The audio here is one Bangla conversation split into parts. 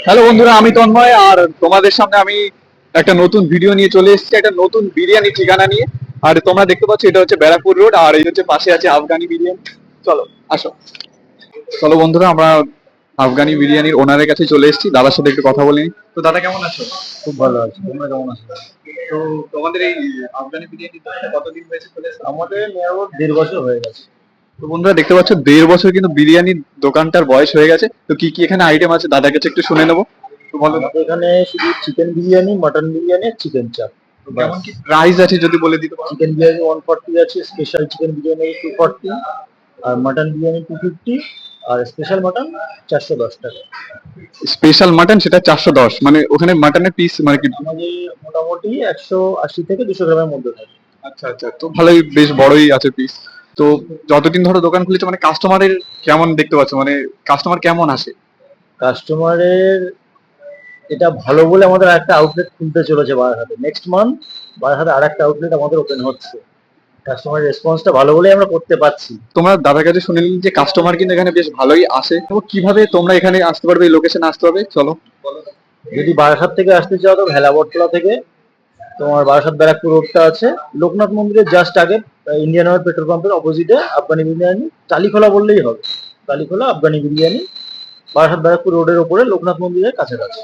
হ্যালো বন্ধুরা, আমি তন্ময়। আর তোমাদের সামনে আমি একটা নতুন ভিডিও নিয়ে চলে এসেছি, একটা নতুন বিরিয়ানি ঠিকানা নিয়ে। আর তোমরা দেখতে পাচ্ছ এটা হচ্ছে ব্যারাকপুর রোড, আর এই হচ্ছে পাশে আছে আফগানি বিরিয়ানি। চলো আসো। চলো বন্ধুরা, আমরা আফগানি বিরিয়ানির ওনারের কাছে চলে এসেছি, দাদার সাথে একটু কথা বলে নিই। তো দাদা কেমন আছো? খুব ভালো আছে। তোমরা কেমন আছো? তো তোমাদের এই আফগানি বিরিয়ানি কতদিন হয়েছে চলে এসেছে? আমাদের নিয়ে 1.5 বছর হয়ে গেছে। তো বন্ধুরা দেখতে পাচ্ছ 1.5 বছর কিন্তু বিরিয়ানির দোকানটার বয়স হয়ে গেছে। তো কি কি এখানে আইটেম আছে দাদার কাছে একটু শুনে নেবো। তো বলো না। আমাদের এখানে শুধু chicken biryani, mutton biryani, chicken চাপ। কেমন কি প্রাইস আছে যদি বলে দিতে পারো? চিকেন বিরিয়ানি 140 আছে, স্পেশাল চিকেন বিরিয়ানি 240, আর মটন বিরিয়ানি 250, আর স্পেশাল মটন 410 টাকা। স্পেশাল মাটন সেটা 410, মানে ওখানে মাটনের পিস মানে কি? আমাদের মোটামুটি 180 থেকে 200 গ্রামের মধ্যে থাকে। আচ্ছা আচ্ছা, তো ভালোই, বেশ বড়ই আছে পিস। তো যতদিন ধরো দোকান খুলেছে মানে কাস্টমারের কেমন দেখতে পাচ্ছ, মানে কাস্টমার কেমন আসে? কাস্টমারের এটা ভালো বলে আমাদের একটা আউটলেট খুলতে চলেছে বারাসাতে নেক্সট মান্থ। বারাসাতে আর একটা আউটলেট আমাদের ওপেন হচ্ছে। কাস্টমার রেসপন্সটা ভালো বলেই আমরা করতে পারছি। তোমরা দাদার কাছে শুনে নিলে যে কাস্টমার কিন্তু এখানে বেশ ভালোই আসে। তো কিভাবে তোমরা এখানে আসতে পারবে, এই লোকেশনে আসতে হবে চলো। যদি বারাসাত থেকে আসতে চাও তো ভেলা বটতলা থেকে তোমার বারাসাত ব্যারাকপুর রোডটা আছে, লোকনাথ মন্দিরের জাস্ট আগে ইন্ডিয়ান অয়েল পেট্রোল পাম্পের অপোজিটে আফগানি বিরিয়ানি, টালিখোলা বললেই হবে। টালিখোলা আফগানি বিরিয়ানি, বারাসাত ব্যারাকপুর রোডের ওপরে লোকনাথ মন্দিরের কাছাকাছি।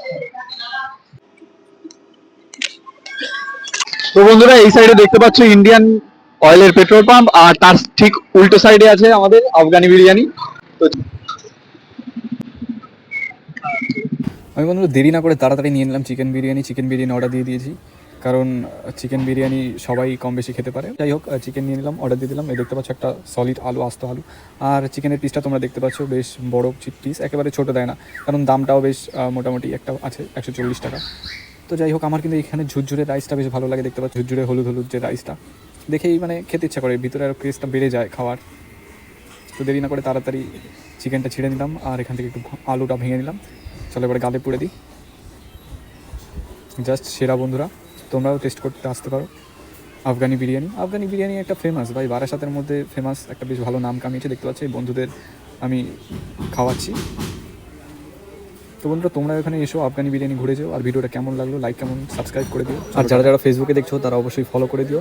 তো বন্ধুরা, এই সাইডে দেখতে পাচ্ছ ইন্ডিয়ান অয়েলের পেট্রোল পাম্প, আর তার ঠিক উল্টো সাইডে আছে আমাদের আফগানি বিরিয়ানি। তো আমি বন্ধুরা দেরি না করে তাড়াতাড়ি নিয়ে নিলাম চিকেন বিরিয়ানি অর্ডার দিয়ে দিয়েছি, কারণ চিকেন বিরিয়ানি সবাই কম বেশি খেতে পারে। যাই হোক, চিকেন নিয়ে নিলাম, অর্ডার দিয়ে দিলাম। এই দেখতে পাচ্ছ একটা সলিড আলু, আস্ত আলু। আর চিকেনের পিসটা তোমরা দেখতে পাচ্ছ বেশ বড় পিস, একেবারে ছোটো দেয় না, কারণ দামটাও বেশ মোটামুটি একটা আছে 140 টাকা। তো যাই হোক, আমার কিন্তু এখানে ঝুরঝুরে রাইসটা বেশ ভালো লাগে। দেখতে পাচ্ছ ঝুরঝুরে হলুদ হলুদ যে রাইসটা, দেখেই মানে খেতে ইচ্ছা করে, ভিতরে আরও ক্রেজটা বেড়ে যায় খাওয়ার। তো দেরি না করে তাড়াতাড়ি চিকেনটা ছিঁড়ে নিলাম, আর এখান থেকে একটু আলুটা ভেঙে নিলাম। চলো এবারে গালে পুড়ে দিই। জাস্ট সেরা বন্ধুরা, তোমরাও টেস্ট করতে আসতে পারো আফগানি বিরিয়ানি একটা ফেমাস, ভাই বারাসাতের মধ্যে ফেমাস, একটা বেশ ভালো নাম কামিয়েছে। দেখতে পাচ্ছি বন্ধুদের আমি খাওয়াচ্ছি। তো বন্ধুরা, তোমরা এখানে এসো, আফগানি বিরিয়ানি ঘুরে যাও। আর ভিডিওটা কেমন লাগলো লাইক, কেমন সাবস্ক্রাইব করে দিও। আর যারা যারা ফেসবুকে দেখছো তারা অবশ্যই ফলো করে দিও।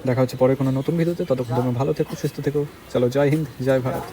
দেখা হচ্ছে পরে কোনো নতুন ভিডিওতে। ততক্ষণ তোমরা ভালো থেকো, সুস্থ থেকো। চলো, জয় হিন্দ, জয় ভারত।